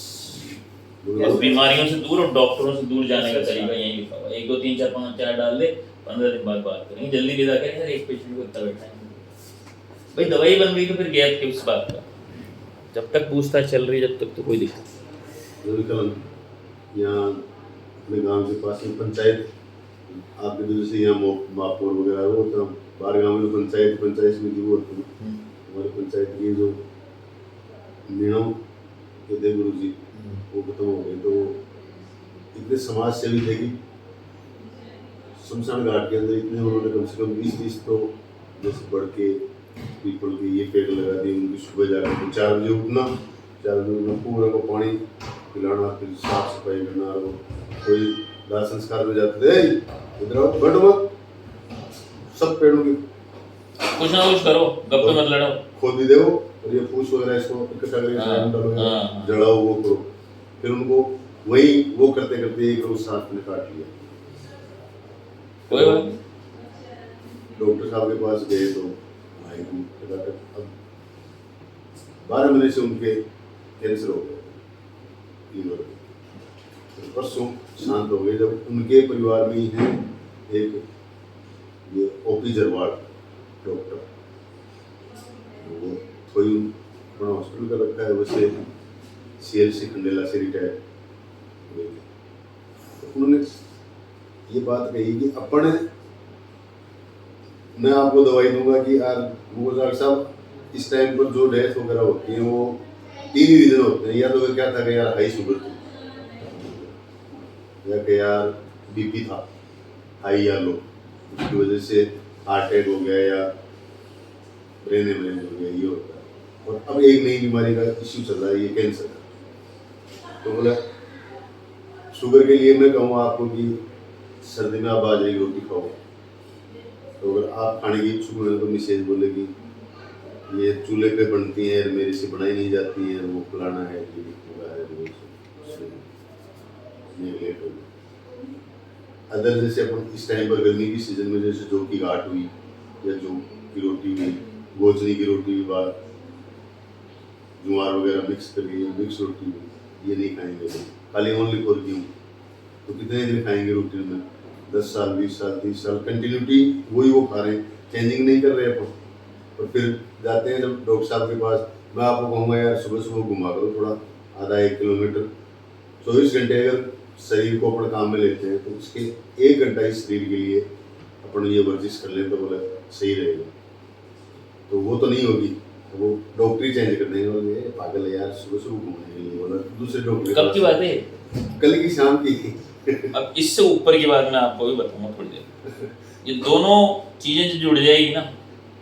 बीमारियों से दूर और डॉक्टरों से दूर जाने का तरीका यहीं लिखा हुआ है। 1 2 3 4 5 4 डाल दे, 15 दिन बाद बात करेंगे। जल्दी विदा करें सर, एक पेशेंट को इतना बैठा है भाई, दवाई बन गई तो फिर गैप किस बात का? जब तक पूछताछ चल रही है जब तक तो कोई दिक्कत। कल यहाँ अपने गांव के पास में पंचायत आपके वजह से यहाँ मापुर वगैरह वो तो बाहर गाँव में पंचायत समिति वो होती है। हमारे पंचायत के जो नियम जो थे गुरु जी वो खत्म हो गए, तो इतने समाज सेवी थे कि शमशान घाट के अंदर इतने उन्होंने कम से कम 20 तो जैसे बढ़ के पीपल के ये पेड़ लगा दिए। उनकी सुबह जाकर 4 बजे उठना, 4 बजे उठना, पूरा को पानी पिलाना, फिर साफ सफाई करना। और कोई दाह संस्कार में जाते थे, इधर आओ बैठो मत, सब पेड़ों की कुछ ना कुछ करो, गप्पे मत लड़ाओ, खोद दे दो और ये फूस वगैरह इसको इकट्ठा करके जड़ाओ, वो करो। फिर उनको वही वो करते करते एक रोज साथ में काट लिया। कोई बात नहीं। डॉक्टर साहब के पास गए तो भाई अब 12 महीने से उनके कैंसर हो गया लीवर में। तो परसों शांत हो गए जब उनके परिवार में ही है एक ये ओपी जरवाड़ डॉक्टर, वो थोड़ी अपना हॉस्पिटल का रखा है, वैसे CLC खंडेला से रिटायर हुए थे। तो उन्होंने ये बात कही कि अपन मैं आपको दवाई दूंगा कि यार वो डॉक्टर साहब इस टाइम पर जो डेथ वगैरह होती है वो 3 ही रीजन होते हैं, या तो क्या था कि यार हाई शुगर थी, या कि यार BP था हाई या लो, उसकी वजह से हार्ट अटैक हो गया या ब्रेन हेमरेज हो गया, ये होता है। और अब एक नई बीमारी का इश्यू चल रहा है, ये कैंसर का। तो बोला शुगर के लिए मैं कहूँगा आपको कि सर्दी में आप बाजरे की रोटी खाओ, तो अगर आप खाने की इच्छुक हैं तो मिसेज बोलेगी ये चूल्हे पे बनती है मेरे से बनाई नहीं जाती है, वो फलाना है ये पूरा है वो लेट हो गया। अदर जैसे अपन इस टाइम पर गर्मी की सीजन में जैसे जौ की घाट हुई या जौ की रोटी हुई, गोचनी की रोटी हुई, बाहर ज्वार वगैरह मिक्स करके मिक्स रोटी हुई, ये नहीं खाएंगे खाली ओनली फॉर गेहूँ। तो कितने दिन खाएंगे रोटी में? 10 साल 20 साल 30 साल कंटिन्यूटी वही वो खा रहे हैं, चेंजिंग नहीं कर रहे अपन। और फिर जाते हैं जब डॉक्टर साहब के पास, मैं आपको कहूँगा यार सुबह सुबह घुमा करो थोड़ा, आधा 1 किलोमीटर 24 घंटे अगर शरीर को अपन काम में लेते हैं तो उसके 1 घंटा इस शरीर के लिए अपन ये वर्जिश कर लें तो बोला सही रहेगा। तो वो तो नहीं होगी, तो वो डॉक्टर ही चेंज कर देंगे, बोले पागल है यार सुबह सुबह घूमने के लिए, बोला दूसरे डॉक्टर। कब की बात है? कल की शाम की। अब इससे ऊपर की बात मैं आपको भी बताऊंगा थोड़ी देर। ये दोनों चीजें जो जुड़ जाएगी ना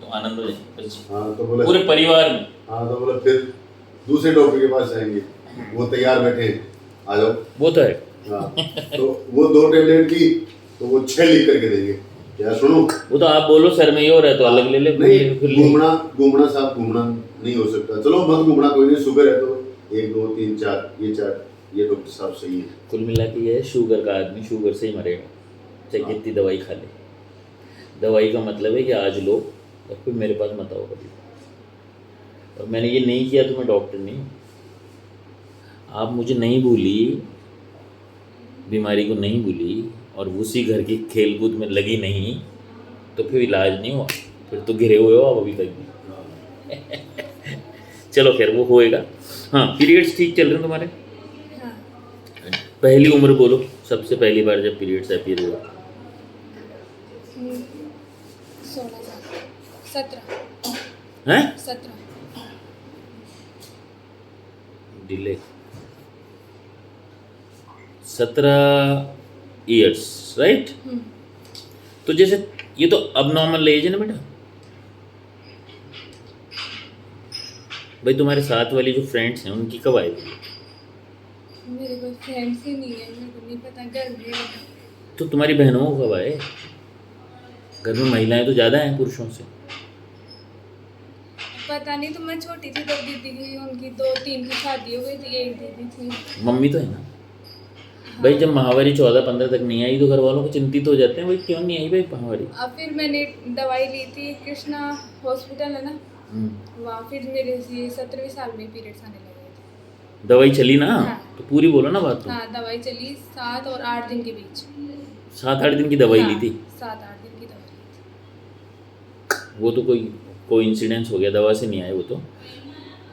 तो आनंद हो जाएगा। हाँ तो बोला पूरे परिवार में। हाँ तो बोला फिर दूसरे डॉक्टर के पास जाएंगे, वो तैयार बैठे हैं, आ जाओ। वो तो है। हाँ तो वो 2 टेबलेट की तो वो 6 लिख करके देंगे, यार सुनो वो तो आप बोलो सर में ये हो रहा है तो अलग ले ले। नहीं, घूमना साहब घूमना नहीं हो सकता, चलो मत घूमना कोई नहीं, शुगर है तो 1 2 3 4 ये 4 ये डॉक्टर साहब सही है। कुल मिला के ये शुगर का आदमी शुगर से ही मरेगा, चाहे कितनी दवाई खा ले। दवाई का मतलब है कि आज लो और फिर मेरे पास मत आओ कभी। और मैंने ये नहीं किया तो मैं डॉक्टर नहीं हूँ। आप मुझे नहीं भूली, बीमारी को नहीं भूली और उसी घर की खेल कूद में लगी नहीं तो फिर इलाज नहीं हुआ, फिर तो घिरे हुए हो आप अभी तक भी। चलो खैर वो होएगा। हाँ पीरियड्स ठीक चल रहे हैं तुम्हारे? हाँ पहली उम्र बोलो, सबसे पहली बार जब पीरियड्स अपीयर हुआ। 16 साल 17 हैं? 17 डिले 17 ईयर्स राइट। तो जैसे ये तो अब नॉर्मल एज है ना बेटा। भाई तुम्हारे साथ वाली जो फ्रेंड्स हैं उनकी कब आई थी? मेरे कोई फ्रेंड्स ही नहीं है, मेरे को नहीं पता घर में। तो तुम्हारी बहनों को कब आए? घर में महिलाएं तो ज़्यादा हैं पुरुषों से। पता नहीं, तो मैं छोटी थी तब दीदी की उनकी 2-3 की शादी हो गई थी, एक दीदी थी। मम्मी तो है ना। भाई जब महावारी 14-15 तक नहीं आई तो घर वालों को चिंतित हो जाते हैं, भाई क्यों नहीं आई भाई महावारी। अब फिर मैंने दवाई ली थी, कृष्णा हॉस्पिटल है ना वहाँ, फिर मेरे ये 17वें साल में पीरियड्स आने लगे थे। दवाई चली ना? हाँ। तो पूरी बोलो ना बात। तो हाँ दवाई चली 7 और 8 दिन के बीच। 7-8 दिन की दवाई ली थी? 7-8 दिन की दवाई ली थी। वो तो कोई इंसिडेंस हो गया, दवा से नहीं आए वो तो।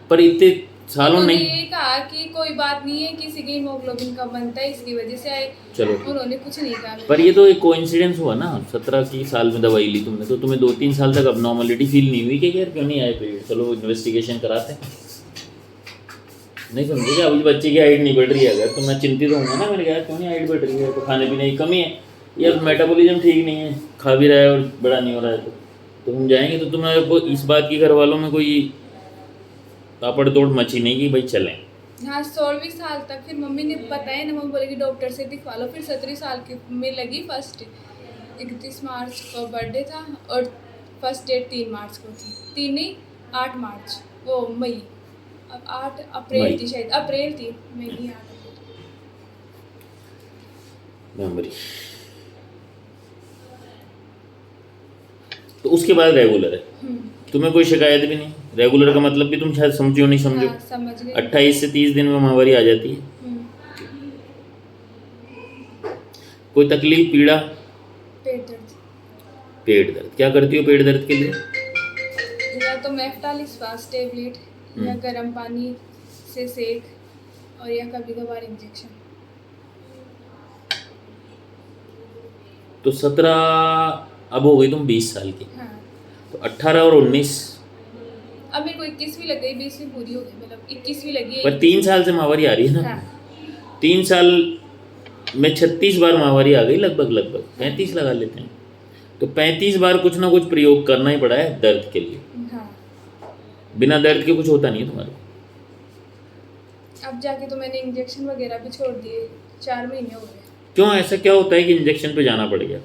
पर इतने सालों उन्होंने नहीं। ये कहा कि कोई बात नहीं है, किसी के हीमोग्लोबिन कम बनता है इसकी वजह से आए। चलो उन्होंने कुछ नहीं कहा। पर ये तो एक कोइंसिडेंस हुआ ना। 17 की साल में दवाई ली तुमने तो तुम्हें 2-3 साल तक अब नॉर्मलिटी फील नहीं हुई कि यार क्यों नहीं आए पीरियड, चलो इन्वेस्टिगेशन कराते हैं। नहीं समझे क्या? अभी बच्चे की हाइट नहीं बढ़ रही है अगर तो मैं चिंतित होऊंगा ना, मैंने कहा क्यों नहीं हाइट बढ़ रही है, तो खाने पीने की कमी है या मेटाबॉलिज्म ठीक नहीं है, खा भी रहा है और बड़ा नहीं हो रहा है। तो हम जाएंगे तो तुम्हें इस बात की घर वालों में कोई तापड़ तोड़ मची नहीं कि भाई चलें। हाँ 16वीं साल तक फिर मम्मी ने बताया ना, मम्मी बोलेगी डॉक्टर से दिखवा लो। फिर 17 साल की में लगी फर्स्ट। 31 मार्च को बर्थडे था और फर्स्ट डेट 3 मार्च को थी। 3 नहीं 8 मार्च, वो मई। अब 8 अप्रैल थी शायद, अप्रैल थी, मई नहीं 8 अप्रैल। मेमोरी तो उसके बाद रेगुलर है, हम्म, तुम्हें कोई शिकायत भी नहीं। रेगुलर का मतलब भी तुम शायद समझो नहीं समझो। हाँ समझ गई। 28 से 30 दिन में माहवारी आ जाती है। हम्म, कोई तकलीफ पीड़ा? पेट दर्द पेट दर्द। क्या करती हो पेट दर्द के लिए? या तो मेफ्टालिस फास्ट टेबलेट या गर्म पानी से सेक, और या कभी कभार इंजेक्शन। तो 17 अब हो गई तुम 20 साल की, हाँ, तो 18 और 19 अब मेरे को 21वीं लग गई, 20वीं पूरी हो गई, मतलब 21वीं लगी है। पर 3 साल से माहवारी आ रही है ना। हाँ 3 साल में 36 बार माहवारी आ गई, लगभग 35 लगा लेते हैं। तो 35 बार कुछ ना कुछ प्रयोग करना ही पड़ा है दर्द के लिए। हाँ, बिना दर्द के कुछ होता नहीं है तुम्हारे। अब जाके तो मैंने इंजेक्शन वगैरह भी छोड़ दिए, 4 महीने हो गए। क्यों, ऐसा क्या होता है कि इंजेक्शन पे जाना पड़ गया?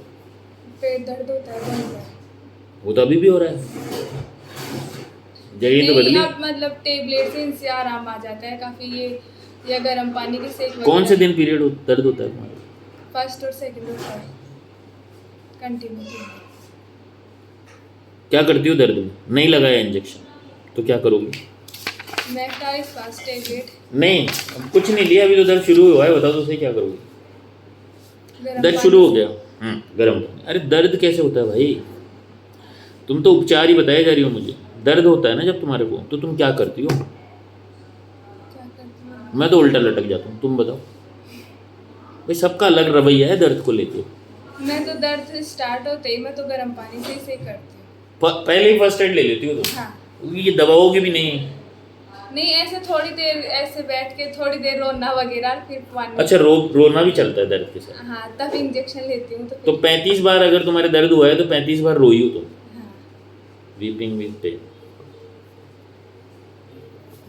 पेट दर्द होता है बहुत ज़्यादा। वो तो अभी भी हो रहा है, जगह तो नहीं, बदली। अब मतलब टेबलेट से इनसे आराम आ जाता है काफ़ी। ये या गर्म पानी के सेक कौन से वगैरह। दिन पीरियड दर्द होता है तुम्हारा? फर्स्ट और सेकंड होता है कंटिन्यू। क्या करती हो दर्द में? नहीं लगाया इंजेक्शन तो क्या करोगी? मेफ्टालिस फास्ट टेबलेट, नहीं, अब कुछ नहीं लिया, अभी तो दर्द शुरू हुआ है, बताओ तो सही क्या करोगी? गर्म दर्द पानी शुरू हो से- गया, गर्म पानी। अरे दर्द कैसे होता है भाई? तुम तो उपचार ही बताए जा रही हो मुझे। दर्द होता है ना जब तुम्हारे को, तो तुम क्या करती हो? क्या करती हूँ? मैं तो उल्टा लटक जाता हूँ। तुम बताओ भाई, सबका अलग रवैया है दर्द को लेके। मैं तो दर्द स्टार्ट होते ही मैं तो गर्म पानी से ही सेक करती हूँ। पहले ही फर्स्ट एड ले लेती हो तुम? हाँ, ये दवाओं की भी नहीं है। नहीं ऐसे थोड़ी देर ऐसे बैठ के थोड़ी देर रोना वगैरह, फिर पानी। अच्छा, रोना भी चलता है दर्द के साथ? हाँ, तब इंजेक्शन लेती हूँ तो तो फिर 35 बार अगर तुम्हारे दर्द हुआ है तो 35 बार रोई हो तुम। हाँ, वीपिंग विद पेन,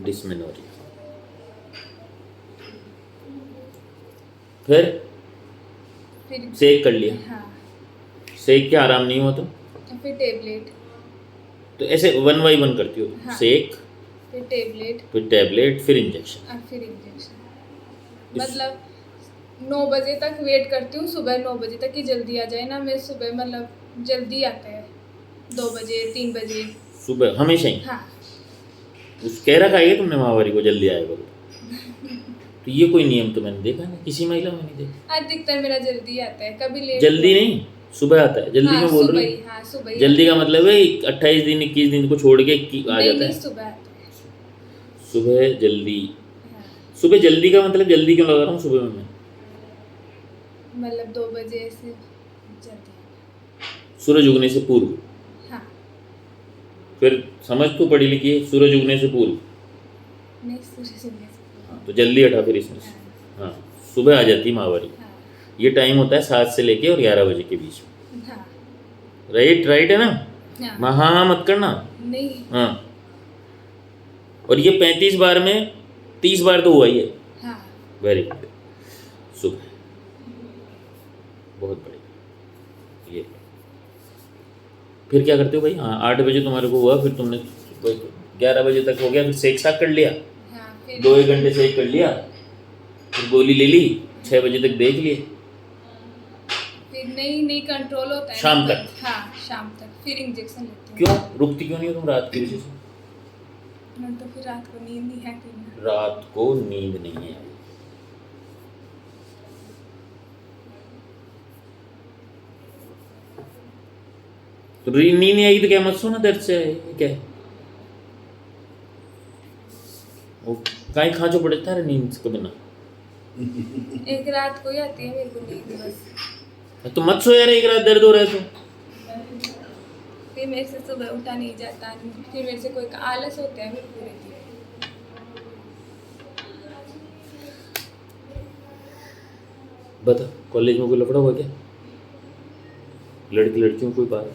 डिस्मेनोरिया। फिर सेक कर लिया, हाँ, सेक के आराम नहीं हुआ तो फिर टेबलेट, तो ऐसे 1 बाई 1 करती हो? हाँ। सेक, फिर टेबलेट फिर टैबलेट, फिर इंजेक्शन। और फिर इंजेक्शन। मतलब 9 बजे तक वेट करती हूँ, सुबह 9 बजे तक कि जल्दी आ जाए ना। मैं सुबह मतलब जल्दी आता है, 2 बजे 3 बजे। सुबह हमेशा ही? हाँ, उस कह रखा है तुमने माहवारी को जल्दी आएगा तो ये कोई नियम तो मैंने देखा नहीं, किसी महिला में नहीं देखा। अधिकतर मेरा जल्दी आता है, कभी लेट। जल्दी नहीं, सुबह आता है। जल्दी हाँ, में बोल सुबह रही ही, हूँ। हाँ सुबह ही जल्दी आता का मतलब है 28 दिन 21 दिन को छोड़ के आ है। नहीं जाता नहीं, है। सुबह आता है। सुबह जल्दी। हाँ, सुबह जल्दी का मतलब जल्दी क्यों लगा रहा हूँ सुबह में मैं? मतलब 2 बजे ऐसे जल्दी। सूरज उगने से पूर्व। हाँ, फिर समझ तो पढ़ी लिखी है, सूरज उगने से पूर्व। नहीं सूर्य से नहीं। हाँ, तो जल्दी हटा फिर इसमें से। हाँ, सुबह आ जाती माहवारी। हाँ, ये टाइम होता है 7 से लेके और 11 बजे के बीच में। हाँ, राइट है ना? हाँ, हाँ मत करना। नहीं। हाँ, और ये 35 बार में 30 बार तो हुआ ही है। हाँ, वेरी गुड। सुबह बहुत बढ़िया। ये फिर क्या करते हो भाई? हाँ, 8 बजे तुम्हारे को हुआ, फिर तुमने 11 बजे तक हो गया, फिर सेक साक कर लिया, हाँ, फिर 2-1 घंटे सेक कर लिया, फिर गोली ले ली, 6 बजे तक देख लिए, फिर नहीं कंट्रोल होता है शाम ना, तक? हाँ शाम तक, फिर इंजेक्शन लेती हूँ। क्यों रुकती क्यों नहीं हो तुम रात की वजह से? मैं तो फिर रात को नींद नहीं आती ना। रात को नींद नहीं है? तो नींद नहीं आएगी तो क्या मत सो ना, दर्द से है क्या है? वो काहे खांचो पड़े था नींद के बिना? एक रात को ही आती है मेरे को नींद बस। तो मत सो यार, एक रात दर्द हो रहा है तो। फिर मेरे से सुबह उठा नहीं जाता, फिर मेरे से कोई आलस होता है मेरे पूरे दिन। बता, कॉलेज में कोई लफड़ा हुआ क्या? लड़कियों कोई बात,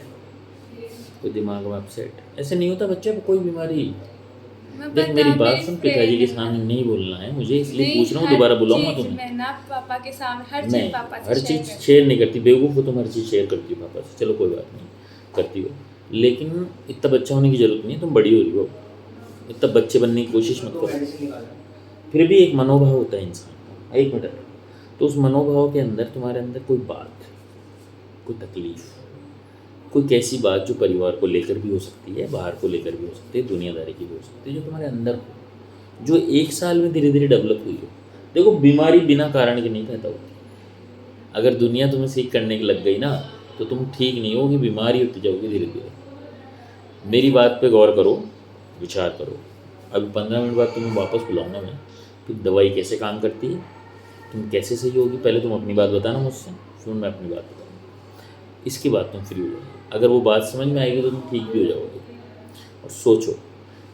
कोई दिमाग में अपसेट? ऐसे नहीं होता बच्चे को कोई बीमारी। देख मेरी बात सुन, पिताजी के सामने नहीं बोलना है मुझे, इसलिए पूछ रहा हूँ, दोबारा बुलाऊंगा तुम्हें। मैं ना पापा के सामने हर चीज नहीं, पापा से हर शेयर चीज़ करती शेयर नहीं करती, बेवकूफ़ हो तुम, हर चीज़ शेयर करती हो पापा से। चलो कोई बात नहीं, करती हो, लेकिन इतना बच्चा होने की ज़रूरत नहीं है, तुम बड़ी हो रही हो, इतना बच्चे बनने की कोशिश मत करो। फिर भी एक मनोभाव होता है इंसान का, 1 मिनट, तो उस मनोभाव के अंदर तुम्हारे अंदर कोई बात, कोई तकलीफ, कोई कैसी बात जो परिवार को लेकर भी हो सकती है, बाहर को लेकर भी हो सकती है, दुनियादारी की भी हो सकती है, जो तुम्हारे अंदर हो, जो 1 साल में धीरे धीरे डेवलप हुई हो। देखो, बीमारी बिना कारण के नहीं पैदा होती। अगर दुनिया तुम्हें सीख करने की लग गई ना, तो तुम ठीक नहीं होगी, बीमारी होती जाओगी धीरे धीरे। मेरी बात पे गौर करो, विचार करो। अभी 15 मिनट बाद तुम्हें वापस बुलाऊंगा मैं, फिर दवाई कैसे काम करती है, तुम कैसे सही होगी। पहले तुम अपनी बात बताना मुझसे, फिर मैं अपनी बात बताऊँगा। इसके बाद तुम फ्री हो जाओगे। अगर वो बात समझ में आएगी तो तुम ठीक भी हो जाओगे। और सोचो,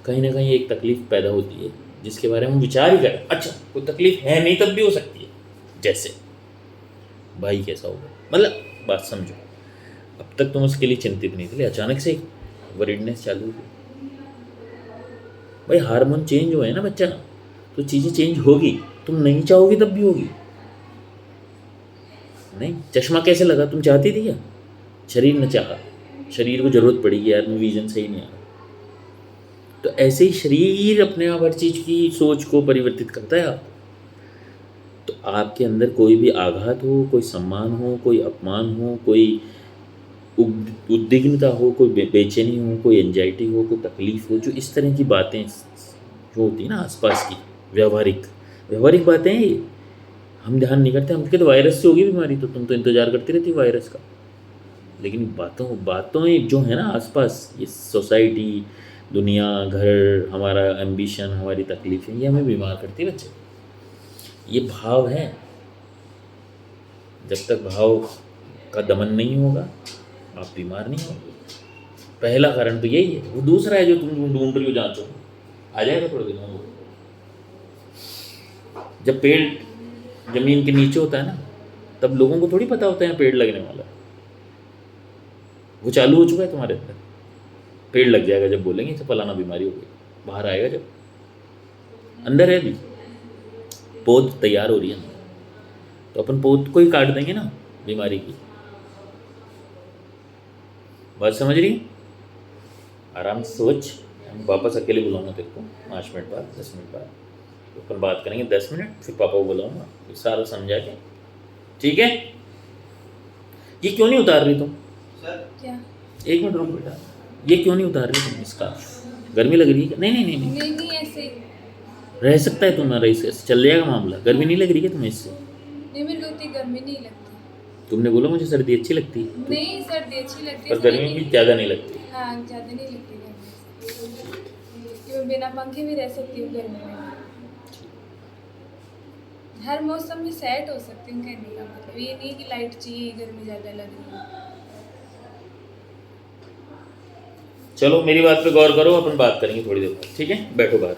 कहीं ना कहीं एक तकलीफ़ पैदा होती है जिसके बारे में हम विचार ही करें, अच्छा कोई तकलीफ़ है नहीं, तब भी हो सकती है। जैसे भाई कैसा होगा, मतलब बात समझो। अब तक तुम उसके लिए चिंतित नहीं थे, अचानक से वरीडनेस चालू हो गई। भाई हार्मोन चेंज हुए हैं ना बच्चा, तो चीज़ें चेंज होगी। तुम नहीं चाहोगी तब भी होगी। नहीं, चश्मा कैसे लगा, तुम चाहती थी क्या? शरीर ने चाहा, शरीर को ज़रूरत पड़ी कि यार मैं विजन सही नहीं आ रहा। तो ऐसे ही शरीर अपने आप हर चीज़ की सोच को परिवर्तित करता है। आप तो आपके अंदर कोई भी आघात हो, कोई सम्मान हो, कोई अपमान हो, कोई उद्विग्नता हो, कोई बेचैनी हो, कोई एंजाइटी हो, कोई तकलीफ़ हो, जो इस तरह की बातें जो होती है ना आसपास की, व्यवहारिक बातें हैं ये, हम ध्यान नहीं करते। हम कहते वायरस से होगी बीमारी, तो तुम तो इंतज़ार करती रहती वायरस का। लेकिन बातों जो है ना आसपास, ये सोसाइटी, दुनिया, घर, हमारा एम्बिशन, हमारी तकलीफ़ें, ये हमें बीमार करती है बच्चे। ये भाव है। जब तक भाव का दमन नहीं होगा, आप बीमार नहीं होंगे। पहला कारण तो यही है। वो दूसरा है जो तुम ढूंढ रही हो, जांचो, आ जाएगा थोड़े दिनों में। जब पेड़ जमीन के नीचे होता है ना, तब लोगों को थोड़ी पता होता है पेड़ लगने वाला है। वो चालू हो चुका है तुम्हारे अंदर, पेड़ लग जाएगा जब बोलेंगे तो फलाना बीमारी हो गई। बाहर आएगा जब, अंदर है अभी, पौध तैयार हो रही है अंदर, तो अपन पौध को ही काट देंगे ना बीमारी की। बात समझ रही है? आराम से सोच। हम वापस अकेले बुलाऊंगा तेरे को 5 मिनट बाद, 10 मिनट बाद, तो अपन बात करेंगे 10 मिनट, फिर पापा को बुलाऊंगा, फिर सारा समझा के, ठीक है? ये क्यों नहीं उतार रही तुम? क्या? 1 मिनट रुक बेटा, ये क्यों नहीं उतार रही तुम इसका? गर्मी लग रही है क्या? नहीं, ऐसे ही रह सकता है तुम्हारा, इससे चल जाएगा मामला। गर्मी नहीं लग रही है तुम्हें इससे? नहीं, मेरे को इतनी गर्मी नहीं लगती। तुमने बोला मुझे सर्दी अच्छी लगती है, नहीं, सर्दी अच्छी लगती पर है, गर्मी भी ज़्यादा नहीं लगती। हाँ, ज़्यादा नहीं लगती गर्मी, कि मैं बिना पंखे भी रह सकती हूँ गर्मी में। हर मौसम में सेट हो सकती हूँ, कहने का मतलब ये नहीं कि लाइट चाहिए, गर्मी ज़्यादा लग रही है। चलो मेरी बात पे गौर करो, अपन बात करेंगे थोड़ी देर बाद, ठीक है? बैठो बाहर।